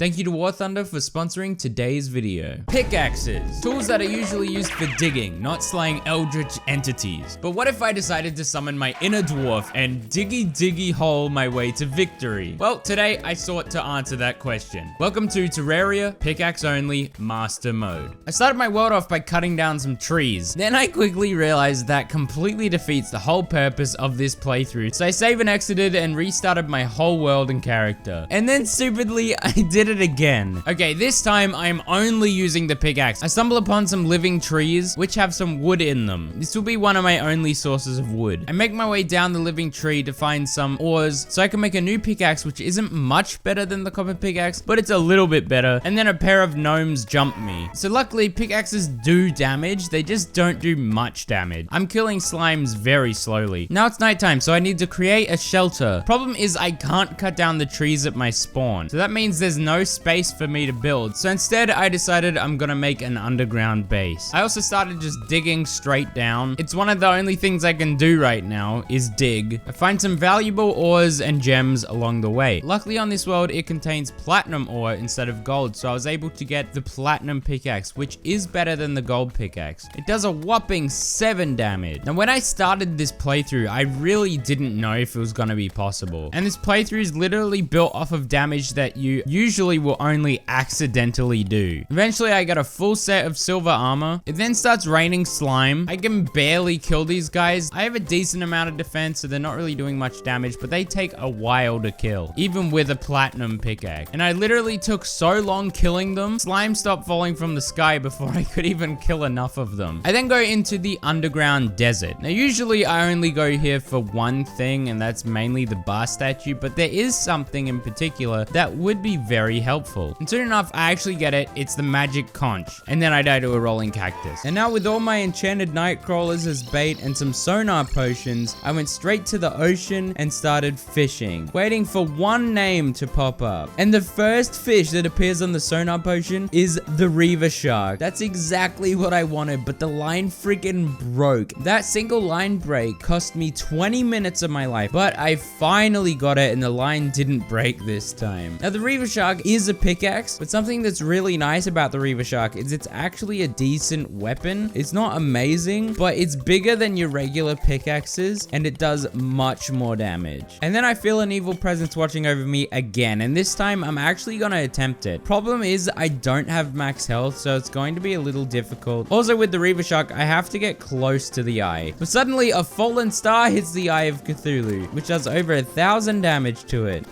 Thank you to War Thunder for sponsoring today's video. Pickaxes, tools that are usually used for digging, not slaying eldritch entities. But what if I decided to summon my inner dwarf and diggy hole my way to victory? Well, today I sought to answer that question. Welcome to Terraria Pickaxe Only Master Mode. I started my world off by cutting down some trees. Then I quickly realized that completely defeats the whole purpose of this playthrough. So I save and exited and restarted my whole world and character. And then stupidly, I did it again. Okay, this time I'm only using the pickaxe. I stumble upon some living trees, which have some wood in them. This will be one of my only sources of wood. I make my way down the living tree to find some ores, so I can make a new pickaxe, which isn't much better than the copper pickaxe, but it's a little bit better. And then a pair of gnomes jump me. So luckily, pickaxes do damage, they just don't do much damage. I'm killing slimes very slowly. Now it's nighttime, so I need to create a shelter. Problem is I can't cut down the trees at my spawn, so that means there's no space for me to build. So instead, I decided I'm gonna make an underground base. I also started just digging straight down. It's one of the only things I can do right now is dig. I find some valuable ores and gems along the way. Luckily on this world, it contains platinum ore instead of gold, so I was able to get the platinum pickaxe, which is better than the gold pickaxe. It does a whopping 7 damage. Now when I started this playthrough, I really didn't know if it was gonna be possible. And this playthrough is literally built off of damage that you usually will only accidentally do. Eventually I got a full set of silver armor. It then starts raining slime. I can barely kill these guys. I have a decent amount of defense, so they're not really doing much damage, but they take a while to kill, even with a platinum pickaxe. And I literally took so long killing them, slime stopped falling from the sky before I could even kill enough of them. I then go into the underground desert. Now usually I only go here for one thing, and that's mainly the bar statue, but there is something in particular that would be very helpful. And soon enough, I actually get it. It's the magic conch. And then I die to a rolling cactus. And now with all my enchanted night crawlers as bait and some sonar potions, I went straight to the ocean and started fishing, waiting for one name to pop up. And the first fish that appears on the sonar potion is the reaver shark. That's exactly what I wanted, but the line freaking broke. That single line break cost me 20 minutes of my life, but I finally got it and the line didn't break this time. Now the reaver shark is a pickaxe, but something that's really nice about the reaver shark is it's actually a decent weapon. It's not amazing, but it's bigger than your regular pickaxes and it does much more damage. And then I feel an evil presence watching over me again, and this time I'm actually gonna attempt it. Problem is I don't have max health, so it's going to be a little difficult. Also with the reaver shark, I have to get close to the eye. But suddenly a fallen star hits the eye of Cthulhu, which does over 1,000 damage to it.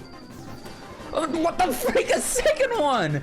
Oh, what the freak, a second one!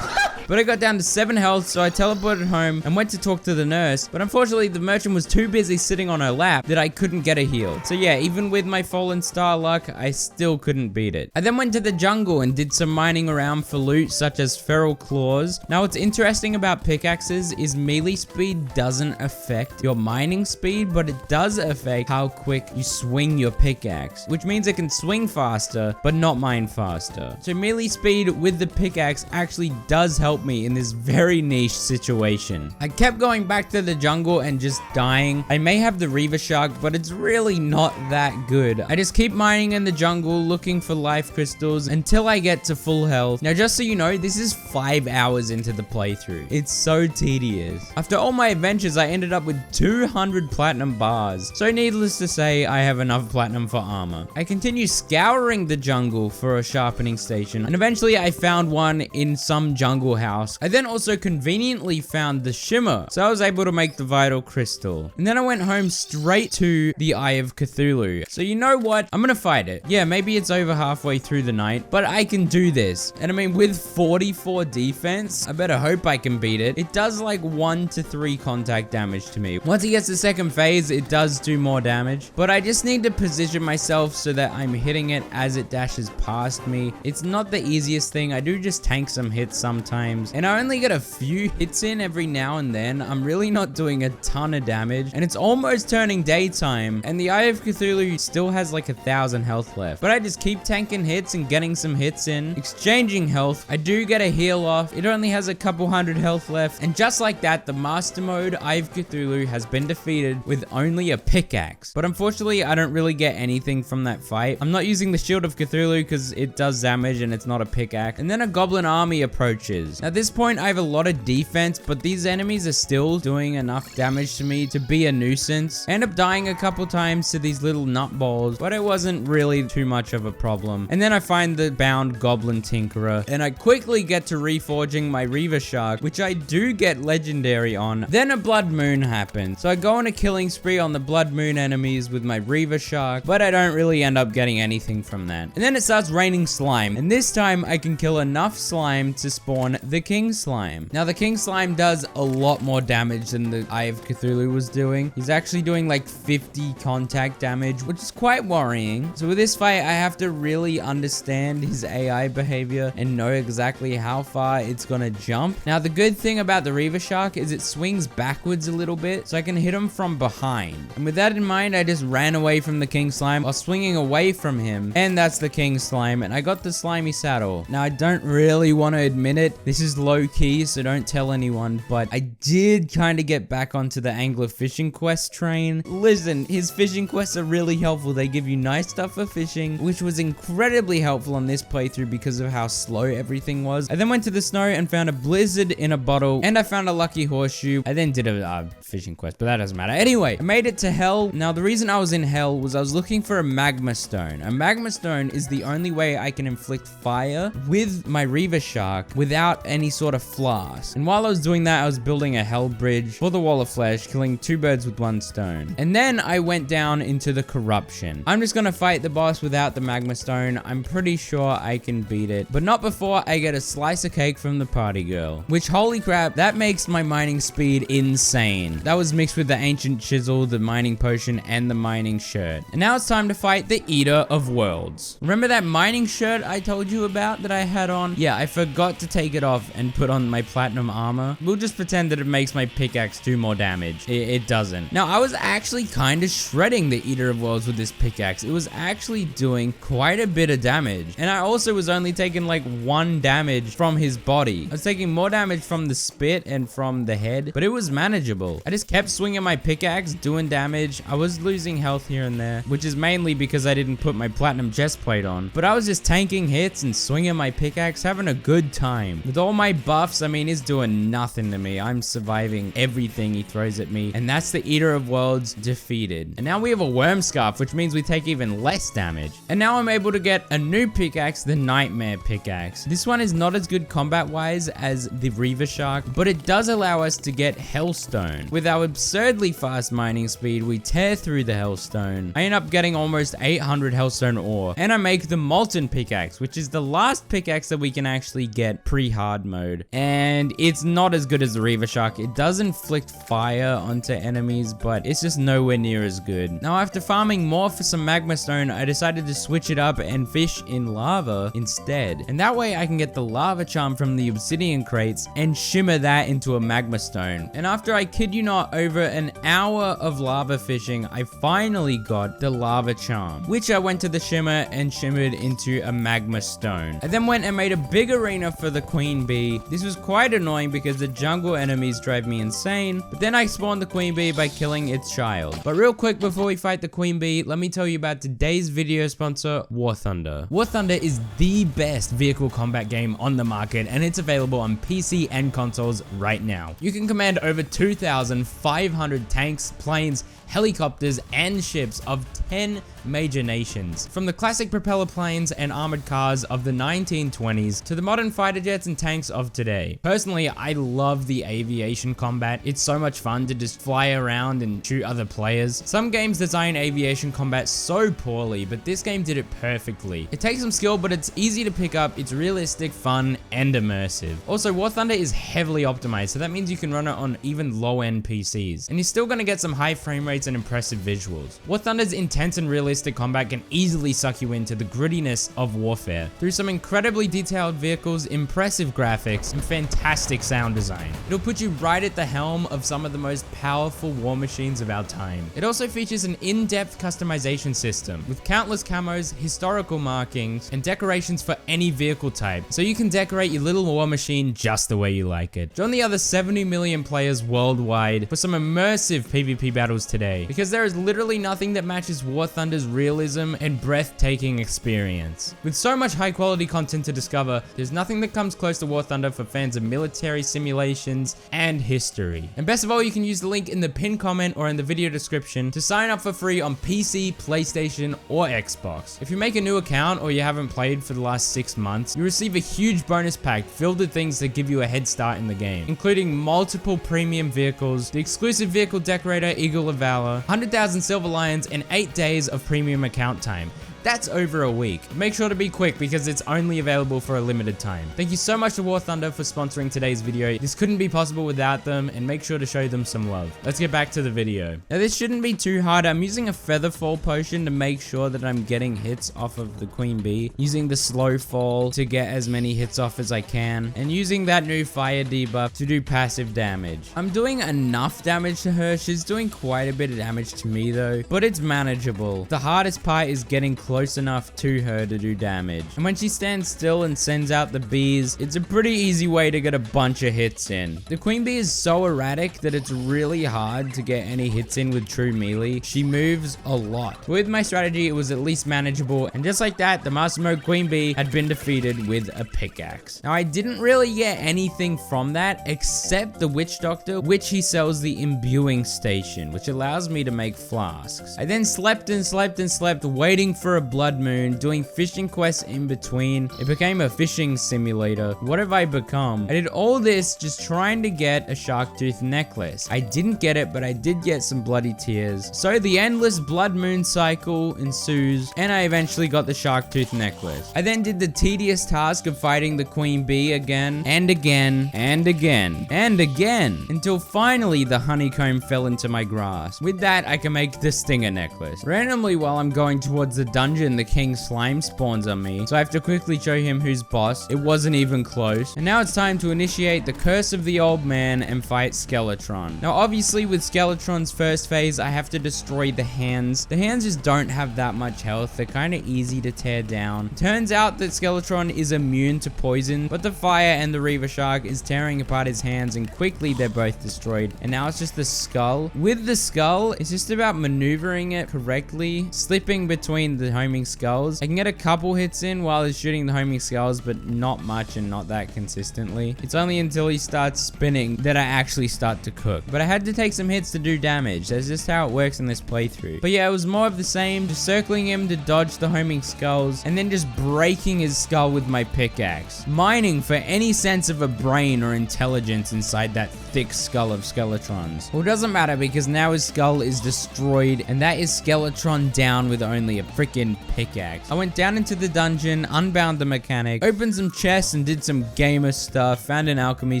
But I got down to 7 health, so I teleported home and went to talk to the nurse. But unfortunately, the merchant was too busy sitting on her lap that I couldn't get her healed. So yeah, even with my fallen star luck, I still couldn't beat it. I then went to the jungle and did some mining around for loot, such as feral claws. Now, what's interesting about pickaxes is melee speed doesn't affect your mining speed, but it does affect how quick you swing your pickaxe, which means it can swing faster, but not mine faster. So melee speed with the pickaxe actually does help me in this very niche situation. I kept going back to the jungle and just dying. I may have the reaver shark, but it's really not that good. I just keep mining in the jungle looking for life crystals until I get to full health. Now just so you know, this is 5 hours into the playthrough. It's so tedious. After all my adventures, I ended up with 200 platinum bars. So needless to say, I have enough platinum for armor. I continue scouring the jungle for a sharpening station, and eventually I found one in some jungle house. I then also conveniently found the shimmer, so I was able to make the vital crystal. And then I went home straight to the Eye of Cthulhu. So you know what? I'm gonna fight it. Yeah, maybe it's over halfway through the night, but I can do this. And I mean, with 44 defense, I better hope I can beat it. It does like 1 to 3 contact damage to me. Once it gets to second phase, it does do more damage, but I just need to position myself so that I'm hitting it as it dashes past me. It's not the easiest thing. I do just tank some hits sometimes. times, and I only get a few hits in every now and then. I'm really not doing a ton of damage, and it's almost turning daytime, and the Eye of Cthulhu still has like 1,000 health left. But I just keep tanking hits and getting some hits in, exchanging health. I do get a heal off. It only has a couple hundred health left, and just like that, the Master Mode Eye of Cthulhu has been defeated with only a pickaxe. But unfortunately, I don't really get anything from that fight. I'm not using the Shield of Cthulhu because it does damage and it's not a pickaxe. And then a goblin army approaches. At this point, I have a lot of defense, but these enemies are still doing enough damage to me to be a nuisance. I end up dying a couple times to these little nutballs, but it wasn't really too much of a problem. And then I find the bound goblin tinkerer, and I quickly get to reforging my Reaver Shark, which I do get legendary on. Then a blood moon happens, so I go on a killing spree on the blood moon enemies with my Reaver Shark, but I don't really end up getting anything from that. And then it starts raining slime, and this time I can kill enough slime to spawn the king slime. Now the king slime does a lot more damage than the Eye of Cthulhu was doing. He's actually doing like 50 contact damage, which is quite worrying. So with this fight, I have to really understand his AI behavior and know exactly how far it's gonna jump. Now the good thing about the Reaver Shark is it swings backwards a little bit, so I can hit him from behind. And with that in mind, I just ran away from the king slime while swinging away from him, and that's the king slime, and I got the slimy saddle. Now I don't really want to admit it, this is low key, so don't tell anyone, but I did kind of get back onto the angler fishing quest train. Listen, his fishing quests are really helpful. They give you nice stuff for fishing, which was incredibly helpful on this playthrough because of how slow everything was. I then went to the snow and found a blizzard in a bottle, and I found a lucky horseshoe. I then did a fishing quest, but that doesn't matter. Anyway, I made it to hell. Now the reason I was in hell was I was looking for a magma stone. A magma stone is the only way I can inflict fire with my Reaver Shark without any sort of flask. And while I was doing that, I was building a hell bridge for the wall of flesh, killing 2 birds with 1 stone. And then I went down into the corruption. I'm just gonna fight the boss without the magma stone. I'm pretty sure I can beat it, but not before I get a slice of cake from the party girl, which, holy crap, that makes my mining speed insane. That was mixed with the ancient chisel, the mining potion, and the mining shirt. And now it's time to fight the Eater of Worlds. Remember that mining shirt I told you about that I had on? Yeah, I forgot to take it off and put on my platinum armor. We'll just pretend that it makes my pickaxe do more damage. It doesn't. Now, I was actually kind of shredding the Eater of Worlds with this pickaxe. It was actually doing quite a bit of damage. And I also was only taking like 1 damage from his body. I was taking more damage from the spit and from the head, but it was manageable. I just kept swinging my pickaxe, doing damage. I was losing health here and there, which is mainly because I didn't put my platinum chest plate on. But I was just tanking hits and swinging my pickaxe, having a good time. With all my buffs, I mean, he's doing nothing to me. I'm surviving everything he throws at me. And that's the Eater of Worlds defeated. And now we have a worm scarf, which means we take even less damage. And now I'm able to get a new pickaxe, the Nightmare Pickaxe. This one is not as good combat-wise as the Reaver Shark, but it does allow us to get Hellstone. With our absurdly fast mining speed, we tear through the Hellstone. I end up getting almost 800 Hellstone ore, and I make the Molten Pickaxe, which is the last pickaxe that we can actually get pre-hard mode. And it's not as good as the Reaver Shark. It does inflict fire onto enemies, but it's just nowhere near as good. Now, after farming more for some magma stone, I decided to switch it up and fish in lava instead. And that way I can get the lava charm from the obsidian crates and shimmer that into a magma stone. And after, I kid you not, over an hour of lava fishing, I finally got the lava charm, which I went to the shimmer and shimmered into a magma stone. I then went and made a big arena for the queen bee. This was quite annoying because the jungle enemies drive me insane, but then I spawned the queen bee by killing its child. But real quick before we fight the queen bee, let me tell you about today's video sponsor, War Thunder. War Thunder is the best vehicle combat game on the market, and it's available on PC and consoles right now. You can command over 2,500 tanks, planes, helicopters, and ships of 10 major nations. From the classic propeller planes and armored cars of the 1920s to the modern fighter jets and tanks of today. Personally, I love the aviation combat. It's so much fun to just fly around and shoot other players. Some games design aviation combat so poorly, but this game did it perfectly. It takes some skill, but it's easy to pick up, it's realistic, fun, and immersive. Also, War Thunder is heavily optimized, so that means you can run it on even low-end PCs, and you're still gonna get some high frame rates and impressive visuals. War Thunder's intense and realistic combat can easily suck you into the grittiness of warfare. Through some incredibly detailed vehicles, impressive graphics, and fantastic sound design. It'll put you right at the helm of some of the most powerful war machines of our time. It also features an in-depth customization system with countless camos, historical markings, and decorations for any vehicle type, so you can decorate your little war machine just the way you like it. Join the other 70 million players worldwide for some immersive PvP battles today, because there is literally nothing that matches War Thunder's realism and breathtaking experience. With so much high quality content to discover, there's nothing that comes close to War Thunder for fans of military simulations and history. And best of all, you can use the link in the pinned comment or in the video description to sign up for free on PC, PlayStation, or Xbox. If you make a new account or you haven't played for the last 6 months, you receive a huge bonus pack filled with things that give you a head start in the game, including multiple premium vehicles, the exclusive vehicle decorator Eagle of Valor, 100,000 Silver Lions, and 8 days of premium account time. That's over a week. Make sure to be quick because it's only available for a limited time. Thank you so much to War Thunder for sponsoring today's video. This couldn't be possible without them, and make sure to show them some love. Let's get back to the video. Now this shouldn't be too hard. I'm using a feather fall potion to make sure that I'm getting hits off of the queen bee, using the slow fall to get as many hits off as I can, and using that new fire debuff to do passive damage. I'm doing enough damage to her. She's doing quite a bit of damage to me though, but it's manageable. The hardest part is getting close enough to her to do damage. And when she stands still and sends out the bees, it's a pretty easy way to get a bunch of hits in. The queen bee is so erratic that it's really hard to get any hits in with true melee. She moves a lot. With my strategy, it was at least manageable, and just like that, the Master Mode queen bee had been defeated with a pickaxe. Now I didn't really get anything from that except the witch doctor, which he sells the imbuing station, which allows me to make flasks. I then slept and slept and slept, waiting for a blood moon, doing fishing quests in between. It became a fishing simulator. What have I become? I did all this just trying to get a shark tooth necklace. I didn't get it, but I did get some bloody tears. So the endless blood moon cycle ensues, and I eventually got the shark tooth necklace. I then did the tedious task of fighting the queen bee again and again and again and again until finally the honeycomb fell into my grasp. With that, I can make the stinger necklace. Randomly, while I'm going towards the dungeon, the king slime spawns on me, so I have to quickly show him who's boss. It wasn't even close. And now it's time to initiate the curse of the old man and fight Skeletron. Now obviously with Skeletron's first phase, I have to destroy the hands. The hands just don't have that much health. They're kind of easy to tear down. Turns out that Skeletron is immune to poison, but the fire and the Reaver Shark is tearing apart his hands, and quickly they're both destroyed. And now it's just the skull. With the skull, it's just about maneuvering it correctly, slipping between the homing skulls. I can get a couple hits in while he's shooting the homing skulls, but not much and not that consistently. It's only until he starts spinning that I actually start to cook. But I had to take some hits to do damage. That's just how it works in this playthrough. But yeah, it was more of the same, just circling him to dodge the homing skulls, and then just breaking his skull with my pickaxe. Mining for any sense of a brain or intelligence inside that thick skull of Skeletrons. Well, it doesn't matter because now his skull is destroyed, and that is Skeletron down with only a freaking pickaxe. I went down into the dungeon, unbound the mechanic, opened some chests and did some gamer stuff, found an alchemy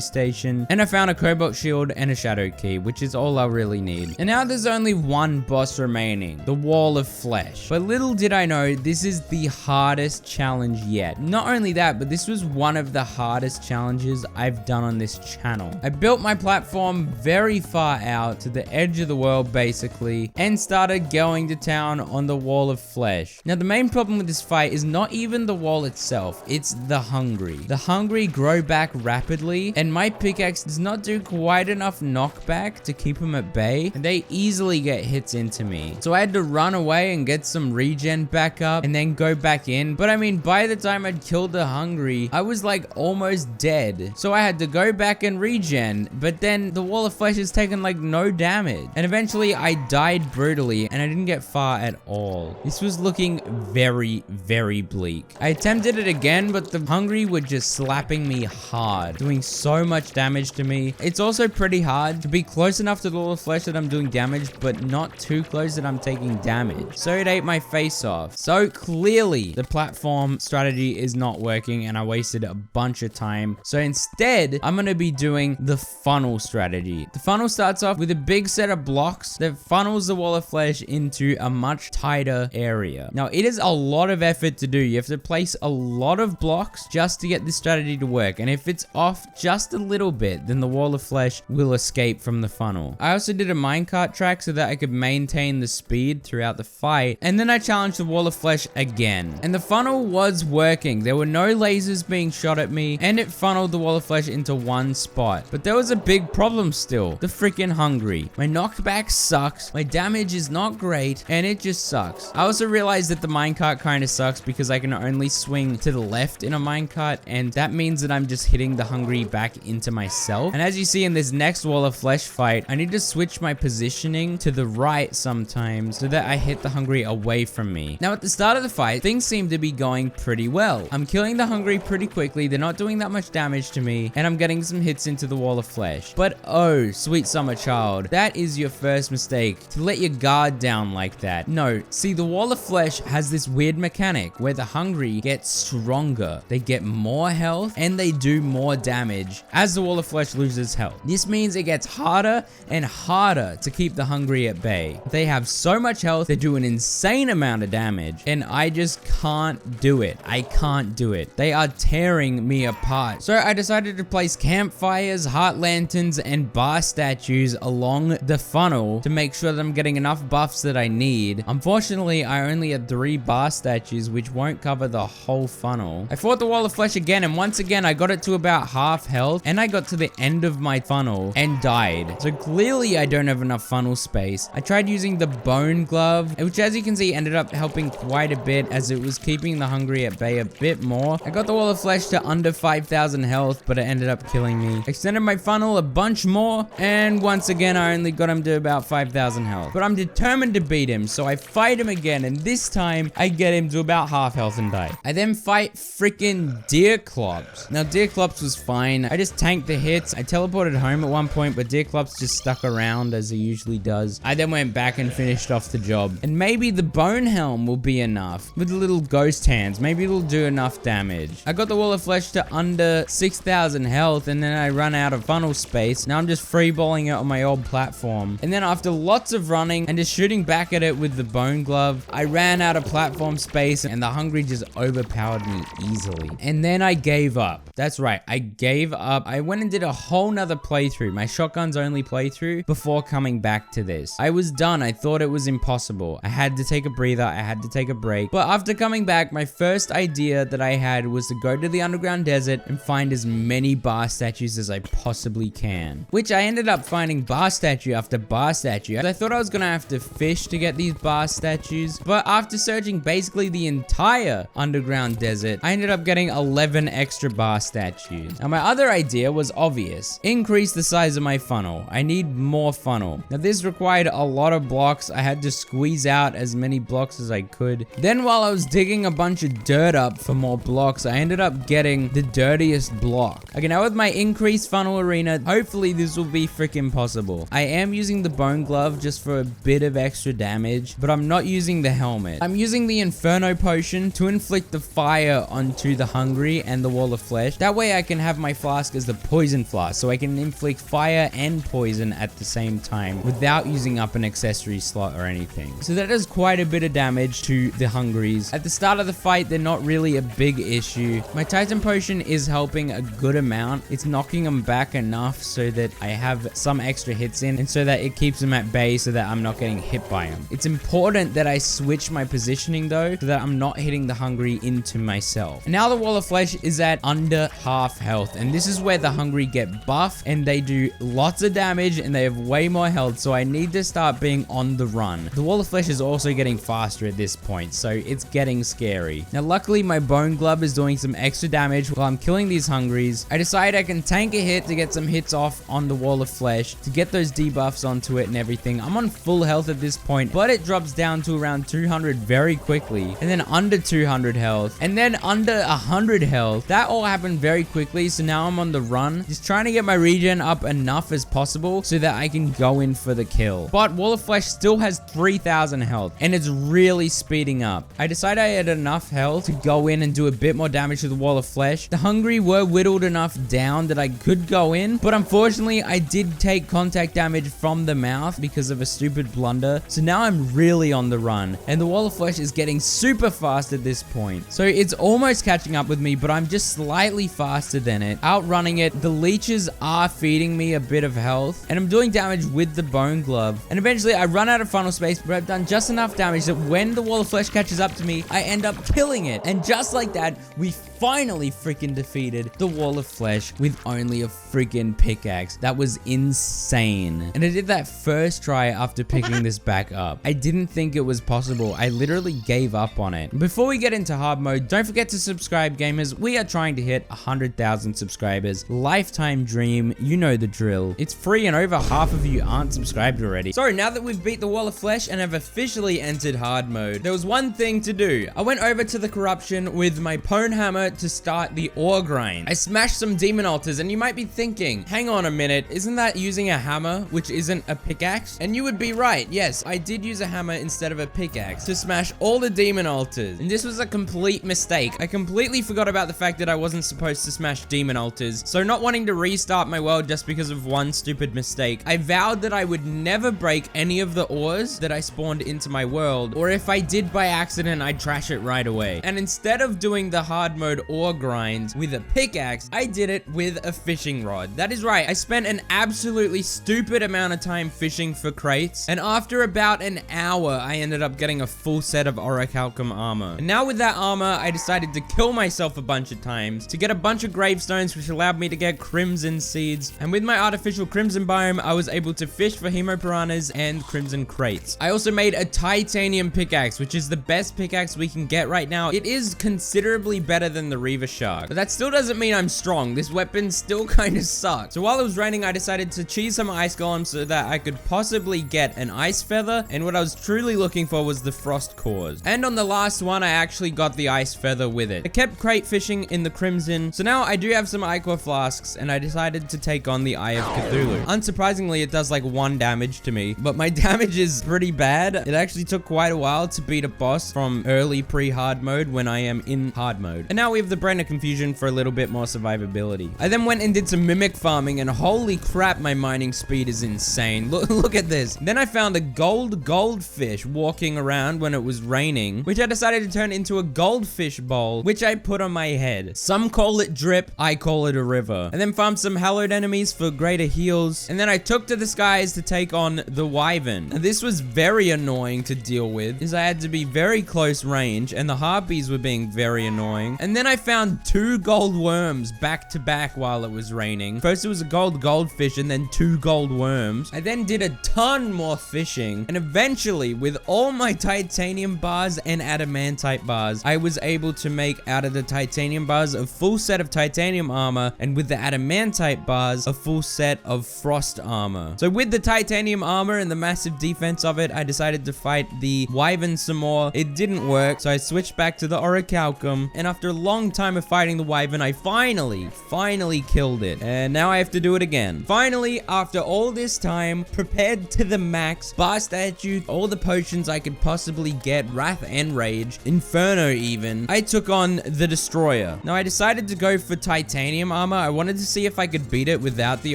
station, and I found a cobalt shield and a shadow key, which is all I really need. And now there's only one boss remaining, the Wall of Flesh. But little did I know, this is the hardest challenge yet. Not only that, but this was one of the hardest challenges I've done on this channel. I built my platform very far out to the edge of the world basically, and started going to town on the Wall of Flesh. Now the main problem with this fight is not even the wall itself, it's the hungry. The hungry grow back rapidly, and my pickaxe does not do quite enough knockback to keep them at bay, and they easily get hits into me. So I had to run away and get some regen back up and then go back in. But I mean, by the time I'd killed the hungry, I was like almost dead. So I had to go back and regen, but then the Wall of Flesh has taken like no damage. And eventually I died brutally, and I didn't get far at all. This was looking very, very bleak. I attempted it again, but the hungry were just slapping me hard, doing so much damage to me. It's also pretty hard to be close enough to the Wall of Flesh that I'm doing damage, but not too close that I'm taking damage. So it ate my face off. So clearly the platform strategy is not working, and I wasted a bunch of time. So instead, I'm gonna be doing the fun funnel strategy. The funnel starts off with a big set of blocks that funnels the wall of flesh into a much tighter area. Now, it is a lot of effort to do. You have to place a lot of blocks just to get this strategy to work. And if it's off just a little bit, then the wall of flesh will escape from the funnel. I also did a minecart track so that I could maintain the speed throughout the fight. And then I challenged the wall of flesh again. And the funnel was working. There were no lasers being shot at me, and it funneled the wall of flesh into one spot. But there was a big problem still. The freaking hungry. My knockback sucks. My damage is not great, and it just sucks. I also realized that the minecart kind of sucks because I can only swing to the left in a minecart, and that means that I'm just hitting the hungry back into myself. And as you see in this next wall of flesh fight, I need to switch my positioning to the right sometimes so that I hit the hungry away from me. Now, at the start of the fight, things seem to be going pretty well. I'm killing the hungry pretty quickly. They're not doing that much damage to me, and I'm getting some hits into the wall of flesh. But oh, sweet summer child, that is your first mistake, to let your guard down like that. No, see, the wall of flesh has this weird mechanic where the hungry get stronger. They get more health and they do more damage as the wall of flesh loses health. This means it gets harder and harder to keep the hungry at bay. They have so much health, they do an insane amount of damage, and I just can't do it. I can't do it. They are tearing me apart. So I decided to place campfires, heart lanterns, and bar statues along the funnel to make sure that I'm getting enough buffs that I need. Unfortunately, I only had 3 bar statues, which won't cover the whole funnel. I fought the wall of flesh again, and once again, I got it to about half health, and I got to the end of my funnel and died. So clearly, I don't have enough funnel space. I tried using the bone glove, which, as you can see, ended up helping quite a bit as it was keeping the hungry at bay a bit more. I got the wall of flesh to under 5,000 health, but it ended up killing me. Extended my funnel a bunch more, and once again, I only got him to about 5,000 health. But I'm determined to beat him, so I fight him again, and this time, I get him to about half health and die. I then fight freaking Deerclops. Now, Deerclops was fine. I just tanked the hits. I teleported home at one point, but Deerclops just stuck around as he usually does. I then went back and finished off the job. And maybe the bone helm will be enough. With the little ghost hands, maybe it'll do enough damage. I got the wall of flesh to under 6,000 health, and then I run out of funnel space. Now I'm just freeballing it on my old platform. And then after lots of running and just shooting back at it with the bone glove, I ran out of platform space, and the hungry just overpowered me easily. And then I gave up. That's right, I gave up. I went and did a whole nother playthrough, my shotguns only playthrough, before coming back to this. I was done. I thought it was impossible. I had to take a breather. I had to take a break. But after coming back, my first idea that I had was to go to the underground desert and find as many bar statues as I possibly can. Which I ended up finding bar statue after bar statue. I thought I was gonna have to fish to get these bar statues, but after searching basically the entire underground desert, I ended up getting 11 extra bar statues. Now my other idea was obvious. Increase the size of my funnel. I need more funnel. Now this required a lot of blocks. I had to squeeze out as many blocks as I could. Then while I was digging a bunch of dirt up for more blocks, I ended up getting the dirtiest block. Okay, now with my increased funnel arena, hopefully this will be freaking possible. I am using the bone glove just for a bit of extra damage, but I'm not using the helmet. I'm using the inferno potion to inflict the fire onto the hungry and the wall of flesh. That way I can have my flask as the poison flask, so I can inflict fire and poison at the same time without using up an accessory slot or anything. So that does quite a bit of damage to the hungries. At the start of the fight, they're not really a big issue. My Titan potion is helping a good amount. It's knocking them back enough so that I have some extra hits in, and so that it keeps them at bay so that I'm not getting hit by them. It's important that I switch my positioning though, so that I'm not hitting the hungry into myself. And now the wall of flesh is at under half health, and this is where the hungry get buff and they do lots of damage and they have way more health, so I need to start being on the run. The wall of flesh is also getting faster at this point, so it's getting scary. Now luckily my bone glove is doing some extra damage while I'm killing these hungries. I decide I can tank a hit to get some hits off on the wall of flesh to get those debuffs onto it and everything. I'm on full health at this point, but it drops down to around 200 very quickly, and then under 200 health, and then under 100 health. That all happened very quickly, so now I'm on the run, just trying to get my regen up enough as possible so that I can go in for the kill. But wall of flesh still has 3,000 health, and it's really speeding up. I decided I had enough health to go in and do a bit more damage to the wall of flesh. The hungry were whittled enough down that I could go in, But unfortunately, I did take contact damage from the mouth because of a stupid blunder. So now I'm really on the run, and the wall of flesh is getting super fast at this point. So it's almost catching up with me, but I'm just slightly faster than it, outrunning it. The leeches are feeding me a bit of health, and I'm doing damage with the bone glove. And eventually I run out of funnel space, but I've done just enough damage that when the wall of flesh catches up to me, I end up killing it. And just like that, we finally freaking defeated the wall of flesh with only a freaking pickaxe. That was insane. And I did that first try after picking this back up. I didn't think it was possible. I literally gave up on it. Before we get into hard mode, don't forget to subscribe, gamers. We are trying to hit 100,000 subscribers. Lifetime dream. You know the drill. It's free and over half of you aren't subscribed already. So now that we've beat the wall of flesh and have officially entered hard mode, there was one thing to do. I went over to the corruption with my pwn hammer to start the ore grind. I smashed some demon altars, and you might be thinking, hang on a minute, isn't that using a hammer, which isn't a pickaxe? And you would be right. Yes, I did use a hammer instead of a pickaxe to smash all the demon altars. And this was a complete mistake. I completely forgot about the fact that I wasn't supposed to smash demon altars. So not wanting to restart my world just because of one stupid mistake, I vowed that I would never break any of the ores that I spawned into my world, or if I did by accident, I'd trash it right away. And instead of doing the hard mode ore grind with a pickaxe, I did it with a fishing rod. That is right, I spent an absolutely stupid amount of time fishing for crates, and after about an hour, I ended up getting a full set of orichalcum armor. And now with that armor, I decided to kill myself a bunch of times to get a bunch of gravestones, which allowed me to get crimson seeds. And with my artificial crimson biome, I was able to fish for hemopiranhas and crimson crates. I also made a titanium pickaxe, which is the best pickaxe we can get right now. It is considerably better than the Reaver Shark, but that still doesn't mean I'm strong. This weapon still kind of sucks. So while it was raining, I decided to cheese some ice golems so that I could possibly get an ice feather, and what I was truly looking for was the frost cores. And on the last one, I actually got the ice feather with it. I kept crate fishing in the crimson, so now I do have some ichor flasks, and I decided to take on the Eye of Cthulhu. Unsurprisingly, it does like 1 damage to me, but my damage is pretty bad. It actually took quite a while to beat a boss from early pre-hard mode when I am in hard mode. And now we have the Brain of Confusion for a little bit more survivability. I then went and did some mimic farming, and holy crap, my mining speed is insane. Look at this. Then I found a goldfish walking around when it was raining, which I decided to turn into a goldfish bowl, which I put on my head. Some call it drip, I call it a river. And then farmed some hallowed enemies for greater heals, and then I took to the skies to take on the wyvern. And this was very annoying to deal with, as I had to be very close range, and the harpies were being very annoying. And then I found 2 gold worms back to back while it was raining. First it was a goldfish, and then 2 gold worms. I then did a ton more fishing, and eventually with all my titanium bars and adamantite bars, I was able to make out of the titanium bars a full set of titanium armor, and with the adamantite bars a full set of frost armor. So with the titanium armor and the massive defense of it, I decided to fight the wyvern some more. It didn't work, so I switched back to the orichalcum, and after a long time of fighting the wyvern, I finally killed it. And now I have to do it again. Finally, after all this time, prepared to the max, bar statue, all the potions I could possibly get, wrath and rage, inferno even, I took on the destroyer. Now I decided to go for titanium armor. I wanted to see if I could beat it without the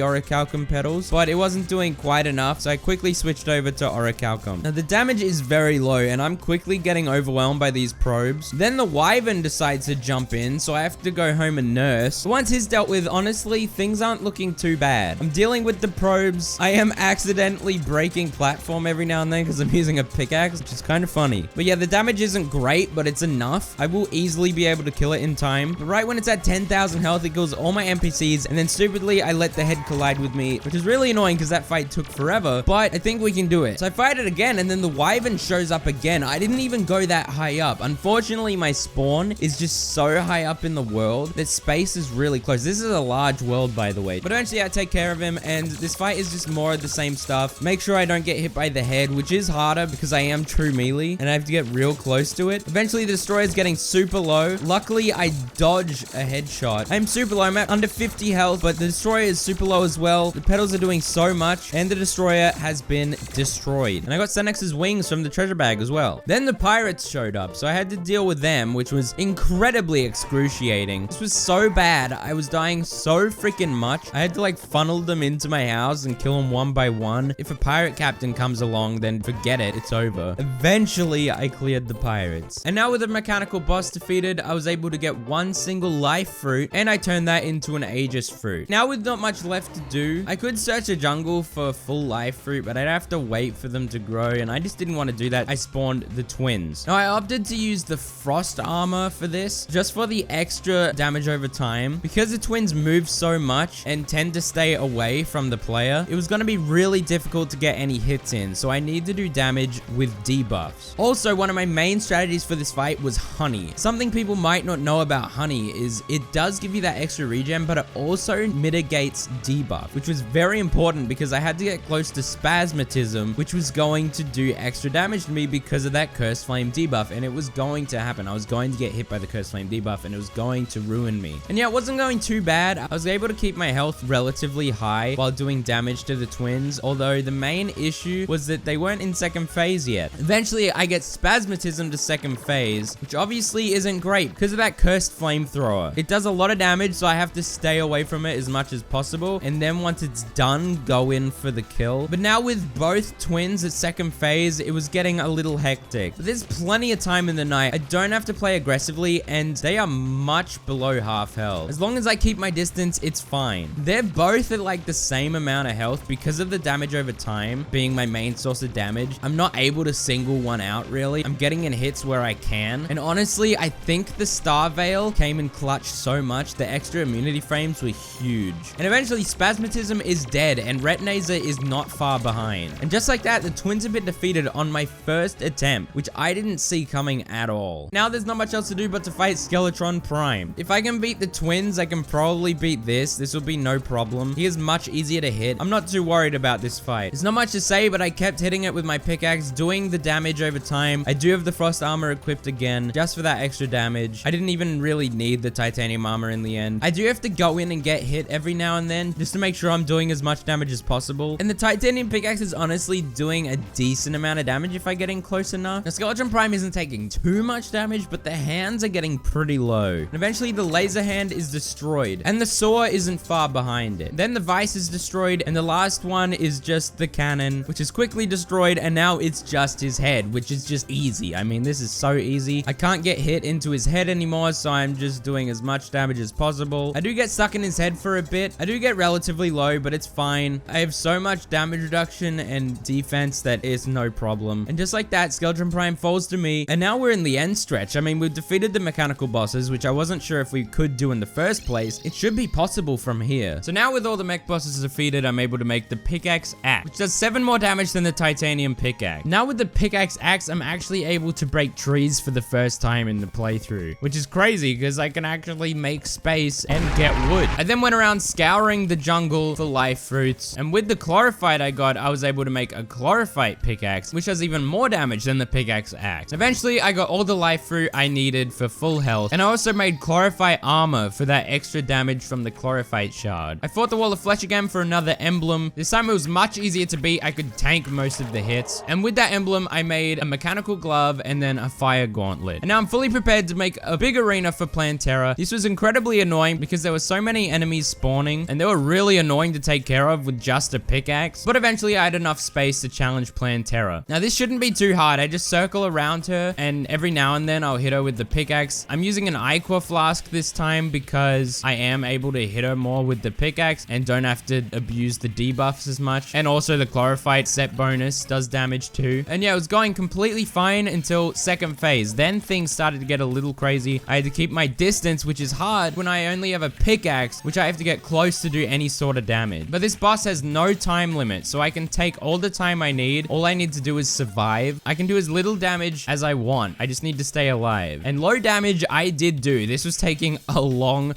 orichalcum petals, but it wasn't doing quite enough, so I quickly switched over to orichalcum. Now the damage is very low, and I'm quickly getting overwhelmed by these probes. Then the wyvern decides to jump in, so I have to go home and nurse. Once he's dealt with, honestly, things aren't looking too bad. I'm dealing with the probes. I am accidentally breaking platform every now and then because I'm using a pickaxe, which is kind of funny. But yeah, the damage isn't great, but it's enough. I will easily be able to kill it in time. But right when it's at 10,000 health, it kills all my NPCs, and then stupidly, I let the head collide with me, which is really annoying because that fight took forever, but I think we can do it. So I fight it again, and then the wyvern shows up again. I didn't even go that high up. Unfortunately, my spawn is just so high up in the world that space is really close. This is a large world, by the way. But eventually, I take care of him, and this fight is just more of the same stuff. Make sure I don't get hit by the head, which is harder because I am true melee, and I have to get real close to it. Eventually, the destroyer is getting super low. Luckily, I dodge a headshot. I'm super low. I'm at under 50 health, but the destroyer is super low as well. The petals are doing so much, and the destroyer has been destroyed. And I got Senex's wings from the treasure bag as well. Then the pirates showed up, so I had to deal with them, which was incredibly absolutely excruciating. This was so bad. I was dying so freaking much. I had to like funnel them into my house and kill them one by one. If a pirate captain comes along, then forget it. It's over. Eventually, I cleared the pirates. And now with the mechanical boss defeated, I was able to get one single life fruit, and I turned that into an Aegis fruit. Now with not much left to do, I could search a jungle for a full life fruit, but I'd have to wait for them to grow, and I just didn't want to do that. I spawned the twins. Now I opted to use the frost armor for this, just for the extra damage over time. Because the twins move so much and tend to stay away from the player, it was going to be really difficult to get any hits in, so I need to do damage with debuffs. Also, one of my main strategies for this fight was honey. Something people might not know about honey is it does give you that extra regen, but it also mitigates debuff, which was very important because I had to get close to spasmatism, which was going to do extra damage to me because of that cursed flame debuff, and it was going to happen. I was going to get hit by the cursed flame debuff, and it was going to ruin me. And yeah, it wasn't going too bad. I was able to keep my health relatively high while doing damage to the twins, although the main issue was that they weren't in second phase yet. Eventually, I get spasmatism to second phase, which obviously isn't great because of that cursed flamethrower. It does a lot of damage, so I have to stay away from it as much as possible, and then once it's done, go in for the kill. But now with both twins at second phase, it was getting a little hectic. But there's plenty of time in the night. I don't have to play aggressively, and they are much below half health. As long as I keep my distance, it's fine. They're both at like the same amount of health because of the damage over time being my main source of damage. I'm not able to single one out really. I'm getting in hits where I can. And honestly, I think the Star Veil came in clutch so much. The extra immunity frames were huge. And eventually Spasmatism is dead and Retinazer is not far behind. And just like that, the twins have been defeated on my first attempt, which I didn't see coming at all. Now there's not much else to do but to fight Skeletron Prime. If I can beat the twins, I can probably beat this. This will be no problem. He is much easier to hit. I'm not too worried about this fight. There's not much to say, but I kept hitting it with my pickaxe, doing the damage over time. I do have the frost armor equipped again, just for that extra damage. I didn't even really need the titanium armor in the end. I do have to go in and get hit every now and then, just to make sure I'm doing as much damage as possible. And the titanium pickaxe is honestly doing a decent amount of damage if I get in close enough. Now, Skeletron Prime isn't taking too much damage, but the hands are getting pretty low. And eventually the laser hand is destroyed, and the saw isn't far behind it. Then the vice is destroyed, and the last one is just the cannon, which is quickly destroyed, and now it's just his head, which is just easy. I mean, this is so easy. I can't get hit into his head anymore, so I'm just doing as much damage as possible. I do get stuck in his head for a bit. I do get relatively low, but it's fine. I have so much damage reduction and defense that it's no problem. And just like that, Skeletron Prime falls to me, and now we're in the end stretch. I mean, we've defeated the mechanical bosses, which I wasn't sure if we could do in the first place. It should be possible from here. So now with all the mech bosses defeated, I'm able to make the Pickaxe Axe, which does 7 more damage than the titanium pickaxe. Now with the Pickaxe Axe, I'm actually able to break trees for the first time in the playthrough, which is crazy because I can actually make space and get wood. I then went around scouring the jungle for life fruits, and with the chlorophyte I got, I was able to make a chlorophyte pickaxe, which does even more damage than the Pickaxe Axe. Eventually, I got all the life fruit I needed for full health, and I also made chlorophyte armor for that extra damage from the chlorophyte shard. I fought the wall of flesh again for another emblem. This time it was much easier to beat. I could tank most of the hits, and with that emblem, I made a mechanical glove and then a fire gauntlet. And now I'm fully prepared to make a big arena for Plantera. This was incredibly annoying because there were so many enemies spawning, and they were really annoying to take care of with just a pickaxe, but eventually I had enough space to challenge Plantera. Now this shouldn't be too hard. I just circle around her, and every now and then I'll hit her with the pickaxe. I'm using an Ichor Flask this time because I am able to hit her more with the pickaxe and don't have to abuse the debuffs as much. And also the chlorophyte set bonus does damage too. And yeah, it was going completely fine until second phase. Then things started to get a little crazy. I had to keep my distance, which is hard when I only have a pickaxe, which I have to get close to do any sort of damage. But this boss has no time limit, so I can take all the time I need. All I need to do is survive. I can do as little damage as I want. I just need to stay alive. And low damage I did do. This was taking a long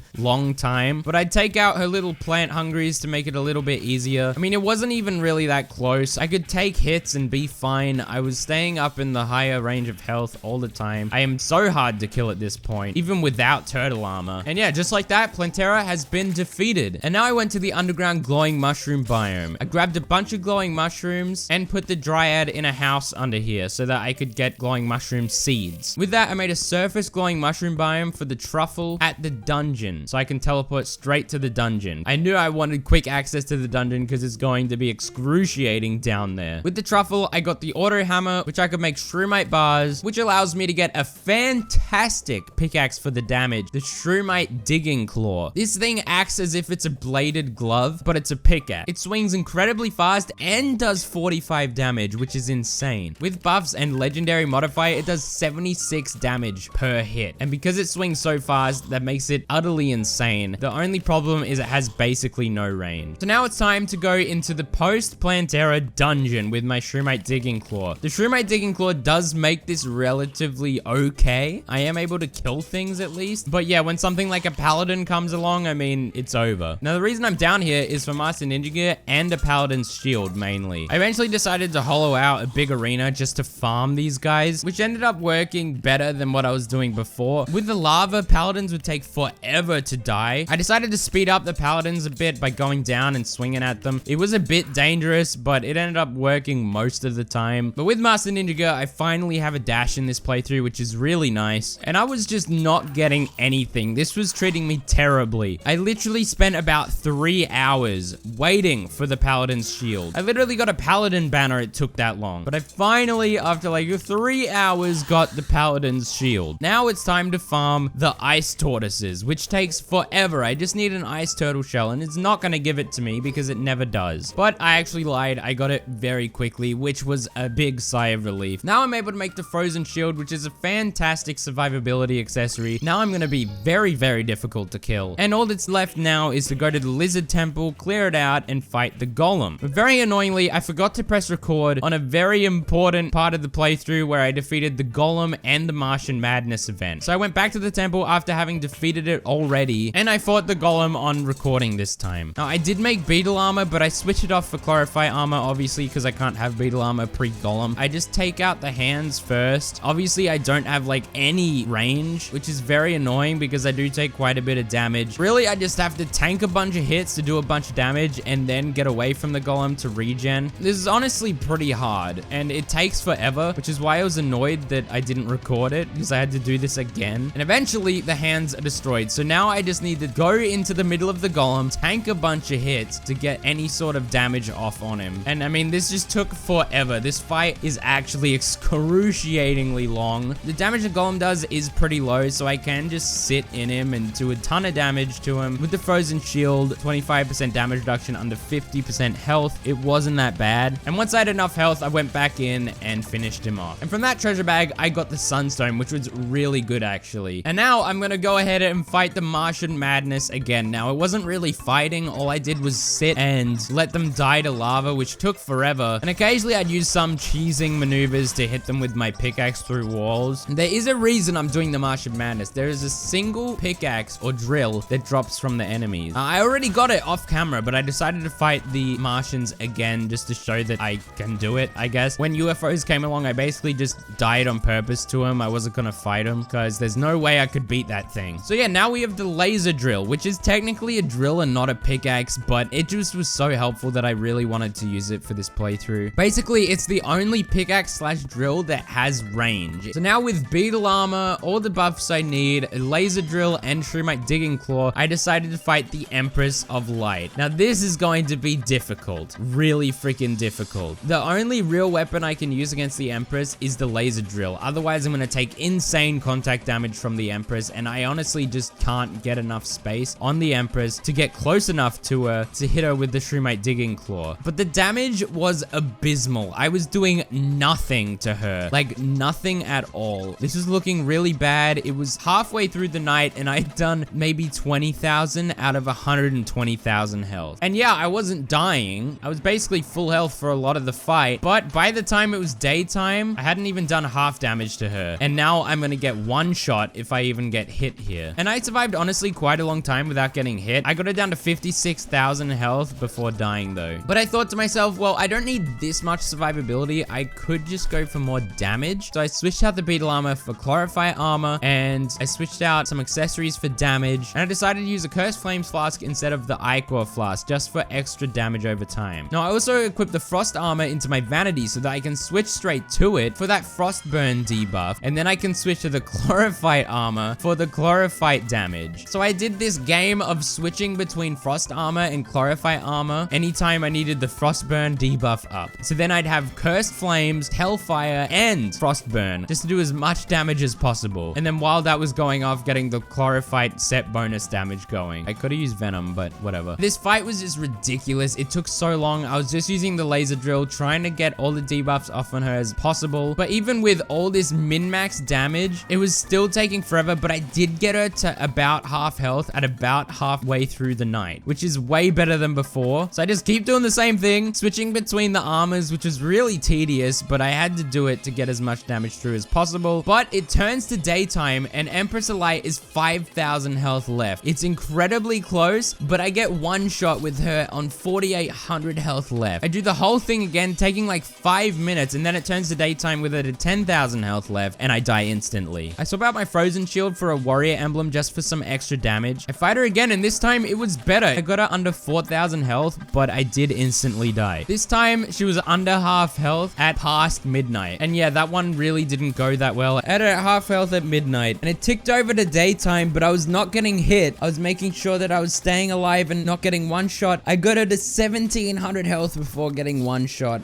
time, but I'd take out her little plant hungries to make it a little bit easier. I mean, it wasn't even really that close. I could take hits and be fine. I was staying up in the higher range of health all the time. I am so hard to kill at this point, even without turtle armor. And yeah, just like that, Plantera has been defeated. And now I went to the underground glowing mushroom biome. I grabbed a bunch of glowing mushrooms and put the dryad in a house under here so that I could get glowing mushroom seeds. With that, I made a surface glowing mushroom mushroom biome for the truffle at the dungeon, so I can teleport straight to the dungeon. I knew I wanted quick access to the dungeon because it's going to be excruciating down there. With the truffle, I got the auto hammer, which I could make shroomite bars, which allows me to get a fantastic pickaxe for the damage, the shroomite digging claw. This thing acts as if it's a bladed glove, but it's a pickaxe. It swings incredibly fast and does 45 damage, which is insane. With buffs and legendary modifier, it does 76 damage per hit. And because it swings so fast, that makes it utterly insane. The only problem is it has basically no range. So now it's time to go into the post-Plantera dungeon with my shroomite digging claw. The shroomite digging claw does make this relatively okay. I am able to kill things at least. But yeah, when something like a paladin comes along, I mean, it's over. Now, the reason I'm down here is for Master Ninja Gear and a paladin's shield mainly. I eventually decided to hollow out a big arena just to farm these guys, which ended up working better than what I was doing before. With the lava, paladins would take forever to die. I decided to speed up the paladins a bit by going down and swinging at them. It was a bit dangerous, but it ended up working most of the time. But with Master Ninja Gear, I finally have a dash in this playthrough, which is really nice. And I was just not getting anything. This was treating me terribly. I literally spent about 3 hours waiting for the paladin's shield. I literally got a paladin banner, it took that long. But I finally, after like 3 hours, got the paladin's shield. Now it's time to farm the ice tortoises, which takes forever. I just need an ice turtle shell, and it's not gonna give it to me because it never does. But I actually lied. I got it very quickly, which was a big sigh of relief. Now I'm able to make the frozen shield, which is a fantastic survivability accessory. Now I'm gonna be very, very difficult to kill. And all that's left now is to go to the lizard temple, clear it out, and fight the golem. But very annoyingly, I forgot to press record on a very important part of the playthrough where I defeated the golem and the Martian Madness event. So I went back to the temple after having defeated it already, and I fought the golem on recording this time. Now, I did make beetle armor, but I switched it off for clarify armor, obviously, because I can't have beetle armor pre-golem. I just take out the hands first. Obviously, I don't have like any range, which is very annoying because I do take quite a bit of damage. Really, I just have to tank a bunch of hits to do a bunch of damage and then get away from the golem to regen. This is honestly pretty hard, and it takes forever, which is why I was annoyed that I didn't record it, because I had to do this again. And eventually, the hands are destroyed. So now I just need to go into the middle of the golem, tank a bunch of hits to get any sort of damage off on him. And I mean, this just took forever. This fight is actually excruciatingly long. The damage the golem does is pretty low, so I can just sit in him and do a ton of damage to him. With the frozen shield, 25% damage reduction under 50% health, it wasn't that bad. And once I had enough health, I went back in and finished him off. And from that treasure bag, I got the sunstone, which was really good actually. And now I'm gonna go ahead and fight the Martian Madness again. Now, it wasn't really fighting. All I did was sit and let them die to lava, which took forever. And occasionally I'd use some cheesing maneuvers to hit them with my pickaxe through walls. And there is a reason I'm doing the Martian Madness. There is a single pickaxe or drill that drops from the enemies. I already got it off camera, but I decided to fight the Martians again just to show that I can do it, I guess. When UFOs came along, I basically just died on purpose to him. I wasn't gonna fight him because there's no way I could beat that thing. So yeah, now we have the laser drill, which is technically a drill and not a pickaxe, but it just was so helpful that I really wanted to use it for this playthrough. Basically, it's the only pickaxe slash drill that has range. So now with beetle armor, all the buffs I need, a laser drill, and shroomite digging claw, I decided to fight the Empress of Light. Now this is going to be difficult, really freaking difficult. The only real weapon I can use against the Empress is the laser drill. Otherwise, I'm gonna take insane contact damage from the Empress, and I honestly just can't get enough space on the Empress to get close enough to her to hit her with the shroomite digging claw. But the damage was abysmal. I was doing nothing to her, like nothing at all. This is looking really bad. It was halfway through the night, and I'd done maybe 20,000 out of 120,000 health. And yeah, I wasn't dying. I was basically full health for a lot of the fight, but by the time it was daytime, I hadn't even done half damage to her. And now I'm gonna get one shot if I even get hit here. And I survived honestly quite a long time without getting hit. I got it down to 56,000 health before dying though. But I thought to myself, well, I don't need this much survivability. I could just go for more damage. So I switched out the beetle armor for clarify armor, and I switched out some accessories for damage, and I decided to use a cursed flames flask instead of the ichor flask just for extra damage over time. Now I also equipped the frost armor into my vanity so that I can switch straight to it for that frost burn debuff, and then I can switch to the clarify chlorophyte armor for the chlorophyte damage. So I did this game of switching between frost armor and chlorophyte armor anytime I needed the frostburn debuff up. So then I'd have cursed flames, hellfire, and frostburn just to do as much damage as possible. And then while that was going off, getting the chlorophyte set bonus damage going. I could have used venom, but whatever. This fight was just ridiculous. It took so long. I was just using the laser drill, trying to get all the debuffs off on her as possible. But even with all this min-max damage, it was still taking forever, but I did get her to about half health at about halfway through the night, which is way better than before. So I just keep doing the same thing, switching between the armors, which is really tedious, but I had to do it to get as much damage through as possible. But it turns to daytime and Empress of Light is 5,000 health left. It's incredibly close, but I get one shot with her on 4,800 health left. I do the whole thing again, taking like 5 minutes, and then it turns to daytime with her to 10,000 health left, and I die instantly. I swap out my frozen shield for a warrior emblem just for some extra damage. I fight her again, and this time it was better. I got her under 4,000 health, but I did instantly die. This time she was under half health at past midnight. And yeah, that one really didn't go that well. I had her at half health at midnight, and it ticked over to daytime, but I was not getting hit. I was making sure that I was staying alive and not getting one shot. I got her to 1,700 health before getting one shot.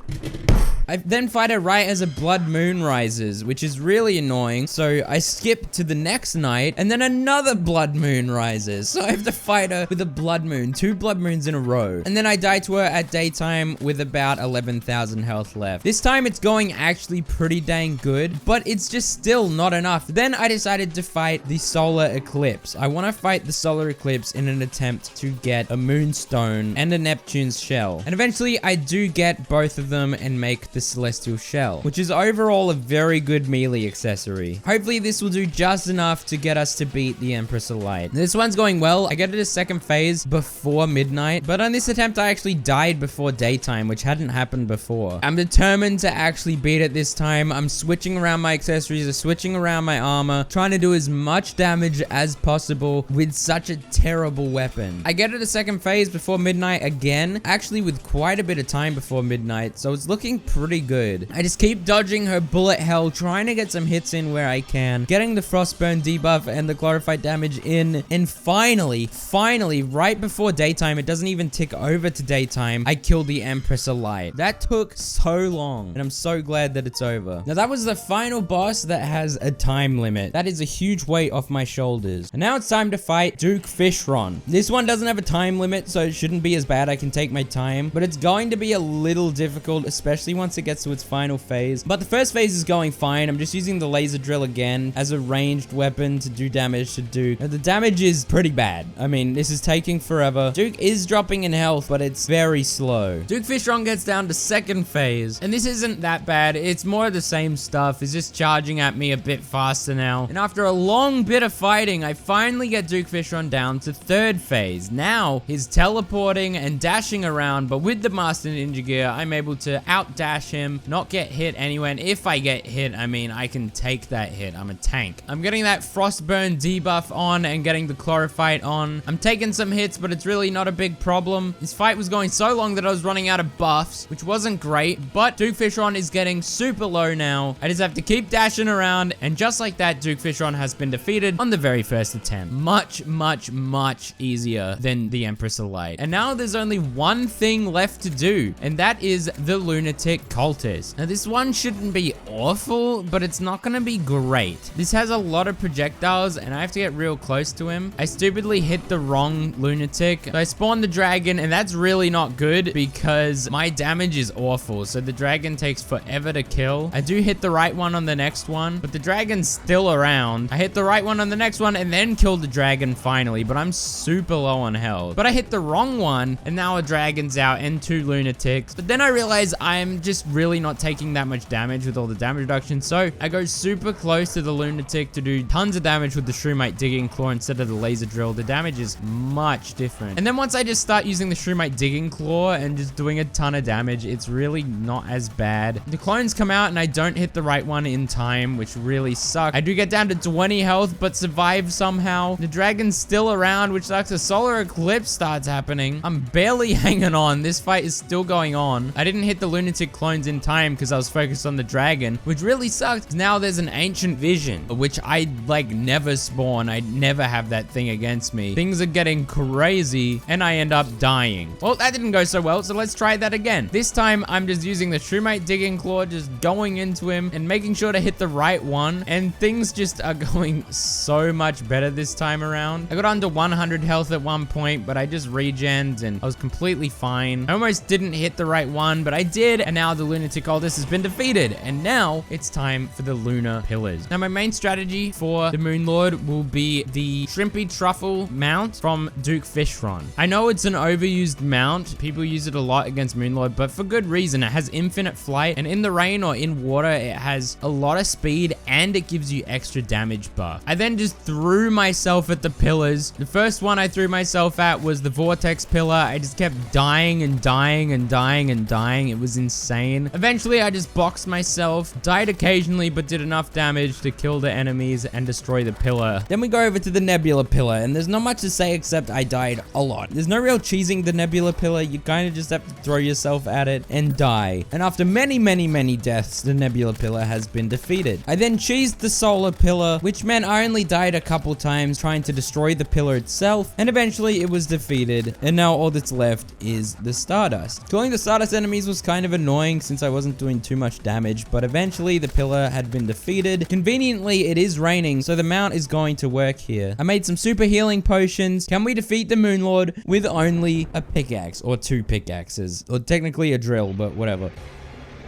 I then fight her right as a blood moon rises, which is really annoying. So I skip to the next night, and then another blood moon rises. So I have to fight her with a blood moon, 2 blood moons in a row. And then I die to her at daytime with about 11,000 health left. This time it's going actually pretty dang good, but it's just still not enough. Then I decided to fight the solar eclipse. I want to fight the solar eclipse in an attempt to get a moonstone and a Neptune's shell. And eventually I do get both of them and make the celestial shell, which is overall a very good melee accessory. Hopefully this will do just enough to get us to beat the Empress of Light. This one's going well. I get to the second phase before midnight, but on this attempt I actually died before daytime, which hadn't happened before. I'm determined to actually beat it this time. I'm switching around my accessories, I'm switching around my armor, trying to do as much damage as possible with such a terrible weapon. I get to the second phase before midnight again, actually with quite a bit of time before midnight, so it's looking pretty good. I just keep dodging her bullet hell, trying to get some hits in where I can, getting the frostburn debuff and the chlorophyte damage in, and finally, right before daytime, it doesn't even tick over to daytime, I killed the Empress of Light. That took so long, and I'm so glad that it's over. Now that was the final boss that has a time limit. That is a huge weight off my shoulders. And now it's time to fight Duke Fishron. This one doesn't have a time limit, so it shouldn't be as bad. I can take my time, but it's going to be a little difficult, especially once it gets to its final phase. But the first phase is going fine. I'm just using the laser drill again as a ranged weapon to do damage to Duke. Now, the damage is pretty bad. I mean, this is taking forever. Duke is dropping in health, but it's very slow. Duke Fishron gets down to second phase, and this isn't that bad. It's more of the same stuff. It's just charging at me a bit faster now. And after a long bit of fighting, I finally get Duke Fishron down to third phase. Now, he's teleporting and dashing around, but with the Master Ninja Gear, I'm able to outdash him, not get hit anywhere, and if I get hit, I mean, I can take that hit. I'm a tank. I'm getting that frostburn debuff on and getting the chlorophyte on. I'm taking some hits, but it's really not a big problem. This fight was going so long that I was running out of buffs, which wasn't great, but Duke Fishron is getting super low now. I just have to keep dashing around, and just like that, Duke Fishron has been defeated on the very first attempt. Much, much, much easier than the Empress of Light. And now there's only one thing left to do, and that is the Lunatic Cultist. Now this one shouldn't be awful, but it's not gonna be great. This has a lot of projectiles, and I have to get real close to him. I stupidly hit the wrong lunatic. So I spawned the dragon, and that's really not good because my damage is awful. So the dragon takes forever to kill. I do hit the right one on the next one, but the dragon's still around. I hit the right one on the next one and then killed the dragon finally, but I'm super low on health. But I hit the wrong one, and now a dragon's out and 2 lunatics. But then I realize I'm just really not taking that much damage with all the damage reduction, so I go super close to the lunatic to do tons of damage with the Shroomite Digging Claw instead of the laser drill. The damage is much different. And then once I just start using the Shroomite Digging Claw and just doing a ton of damage, it's really not as bad. The clones come out and I don't hit the right one in time, which really sucks. I do get down to 20 health, but survive somehow. The dragon's still around, which sucks. A solar eclipse starts happening. I'm barely hanging on. This fight is still going on. I didn't hit the lunatic clone respawns in time because I was focused on the dragon, which really sucked. Now there's an ancient vision, which I like never spawn. I never have that thing against me. Things are getting crazy and I end up dying. Well, that didn't go so well, so let's try that again. This time I'm just using the Shroomite digging claw, just going into him and making sure to hit the right one, and things just are going so much better this time around. I got under 100 health at one point, but I just regened and I was completely fine. I almost didn't hit the right one, but I did, and now the lunatic cultist has been defeated, and now it's time for the lunar pillars. Now my main strategy for the Moon Lord will be the Shrimpy Truffle mount from Duke Fishron. I know it's an overused mount. People use it a lot against Moon Lord, but for good reason. It has infinite flight, and in the rain or in water, it has a lot of speed, and it gives you extra damage buff. I then just threw myself at the pillars. The first one I threw myself at was the Vortex pillar. I just kept dying and dying and dying and dying. It was insane. Eventually, I just boxed myself, died occasionally, but did enough damage to kill the enemies and destroy the pillar. Then we go over to the Nebula pillar, and there's not much to say except I died a lot. There's no real cheesing the Nebula pillar. You kind of just have to throw yourself at it and die. And after many, many, many deaths, the Nebula pillar has been defeated. I then cheesed the Solar pillar, which meant I only died a couple times trying to destroy the pillar itself, and eventually it was defeated, and now all that's left is the Stardust. Killing the Stardust enemies was kind of annoying since I wasn't doing too much damage, but eventually the pillar had been defeated. Conveniently, it is raining, so the mount is going to work here. I made some super healing potions. Can we defeat the Moon Lord with only a pickaxe, or 2 pickaxes, or technically a drill, but whatever.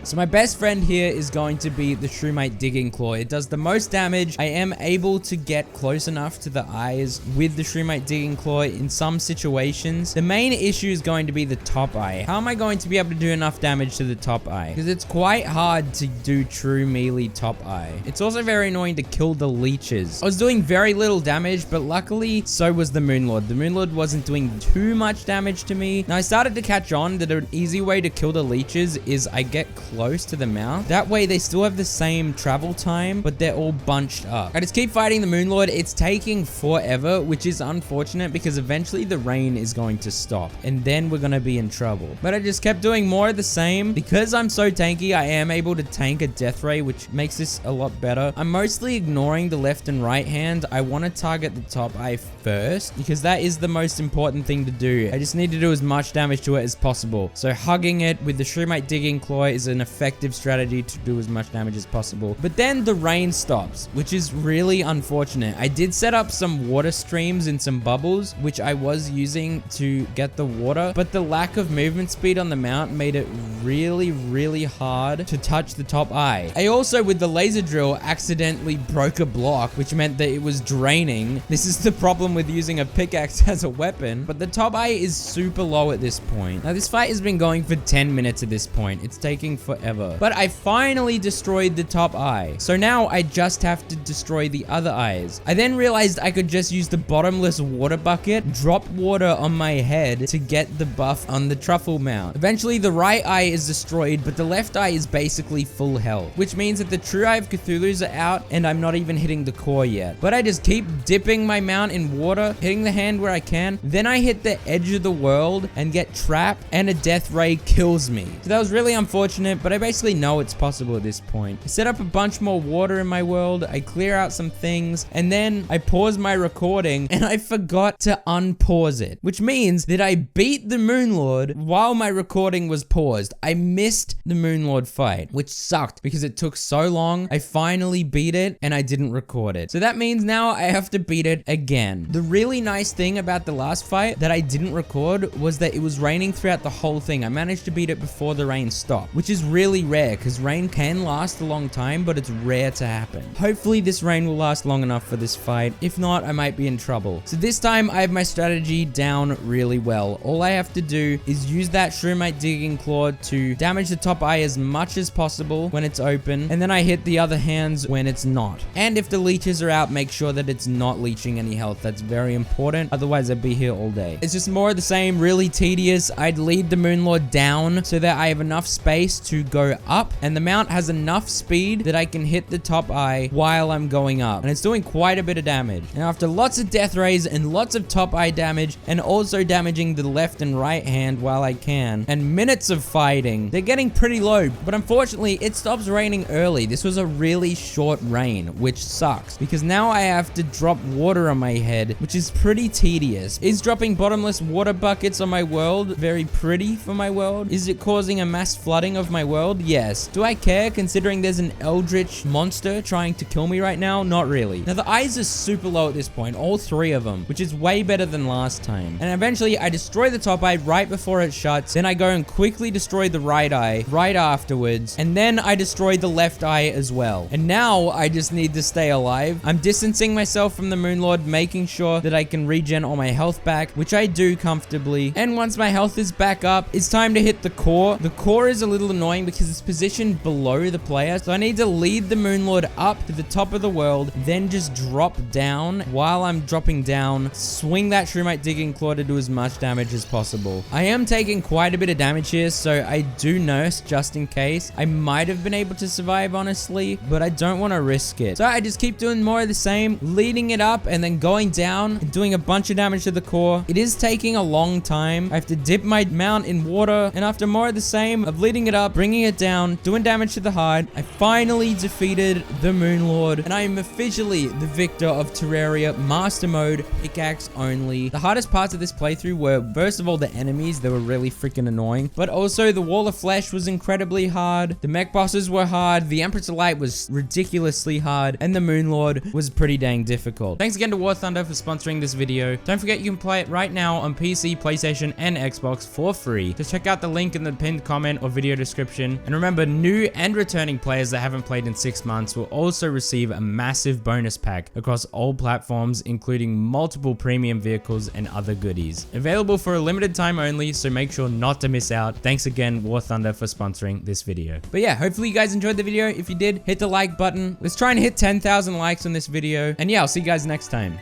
So my best friend here is going to be the Shroomite Digging Claw. It does the most damage. I am able to get close enough to the eyes with the Shroomite Digging Claw in some situations. The main issue is going to be the top eye. How am I going to be able to do enough damage to the top eye? Because it's quite hard to do true melee top eye. It's also very annoying to kill the leeches. I was doing very little damage, but luckily so was the Moon Lord. The Moon Lord wasn't doing too much damage to me. Now I started to catch on that an easy way to kill the leeches is I get close to the mount. That way they still have the same travel time, but they're all bunched up. I just keep fighting the Moon Lord. It's taking forever, which is unfortunate because eventually the rain is going to stop and then we're going to be in trouble. But I just kept doing more of the same. Because I'm so tanky, I am able to tank a death ray, which makes this a lot better. I'm mostly ignoring the left and right hand. I want to target the top eye first because that is the most important thing to do. I just need to do as much damage to it as possible. So hugging it with the Shroomite Digging Claw is an effective strategy to do as much damage as possible. But then the rain stops, which is really unfortunate. I did set up some water streams and some bubbles, which I was using to get the water, but the lack of movement speed on the mount made it really, really hard to touch the top eye. I also, with the laser drill, accidentally broke a block, which meant that it was draining. This is the problem with using a pickaxe as a weapon, but the top eye is super low at this point. Now, this fight has been going for 10 minutes at this point. It's taking forever. But I finally destroyed the top eye. So now I just have to destroy the other eyes. I then realized I could just use the bottomless water bucket, drop water on my head to get the buff on the truffle mount. Eventually the right eye is destroyed, but the left eye is basically full health, which means that the true eye of Cthulhu's are out and I'm not even hitting the core yet. But I just keep dipping my mount in water, hitting the hand where I can. Then I hit the edge of the world and get trapped and a death ray kills me. So that was really unfortunate, but I basically know it's possible at this point. I set up a bunch more water in my world, I clear out some things, and then I pause my recording and I forgot to unpause it, which means that I beat the Moon Lord while my recording was paused. I missed the Moon Lord fight, which sucked because it took so long. I finally beat it and I didn't record it. So that means now I have to beat it again. The really nice thing about the last fight that I didn't record was that it was raining throughout the whole thing. I managed to beat it before the rain stopped, which is really rare because rain can last a long time, but it's rare to happen. Hopefully this rain will last long enough for this fight. If not, I might be in trouble. So this time I have my strategy down really well. All I have to do is use that Shroomite Digging Claw to damage the top eye as much as possible when it's open, and then I hit the other hands when it's not. And if the leeches are out, make sure that it's not leeching any health. That's very important. Otherwise, I'd be here all day. It's just more of the same, really tedious. I'd lead the Moon Lord down so that I have enough space to to go up, and the mount has enough speed that I can hit the top eye while I'm going up, and it's doing quite a bit of damage. And after lots of death rays and lots of top eye damage, and also damaging the left and right hand while I can, and minutes of fighting, they're getting pretty low. But unfortunately, it stops raining early. This was a really short rain, which sucks, because now I have to drop water on my head, which is pretty tedious. Is dropping bottomless water buckets on my world very pretty for my world? Is it causing a mass flooding of my world? Yes. Do I care, considering there's an eldritch monster trying to kill me right now? Not really. Now, the eyes are super low at this point, all 3 of them, which is way better than last time. And eventually, I destroy the top eye right before it shuts. Then I go and quickly destroy the right eye right afterwards. And then I destroy the left eye as well. And now I just need to stay alive. I'm distancing myself from the Moon Lord, making sure that I can regen all my health back, which I do comfortably. And once my health is back up, it's time to hit the core. The core is a little annoying because it's positioned below the player. So I need to lead the Moon Lord up to the top of the world, then just drop down. While I'm dropping down, swing that Shroomite Digging Claw to do as much damage as possible. I am taking quite a bit of damage here, so I do nurse just in case. I might have been able to survive, honestly, but I don't want to risk it. So I just keep doing more of the same, leading it up and then going down and doing a bunch of damage to the core. It is taking a long time. I have to dip my mount in water, and after more of the same of leading it up, bringing it down, doing damage to the heart, I finally defeated the Moon Lord, and I am officially the victor of Terraria Master Mode, pickaxe only. The hardest parts of this playthrough were, first of all, the enemies. They were really freaking annoying, but also the Wall of Flesh was incredibly hard. The mech bosses were hard. The Empress of Light was ridiculously hard, and the Moon Lord was pretty dang difficult. Thanks again to War Thunder for sponsoring this video. Don't forget you can play it right now on PC, PlayStation, and Xbox for free. Just check out the link in the pinned comment or video description. And remember, new and returning players that haven't played in 6 months will also receive a massive bonus pack across all platforms, including multiple premium vehicles and other goodies. Available for a limited time only, so make sure not to miss out. Thanks again, War Thunder, for sponsoring this video. But yeah, hopefully you guys enjoyed the video. If you did, hit the like button. Let's try and hit 10,000 likes on this video. And yeah, I'll see you guys next time.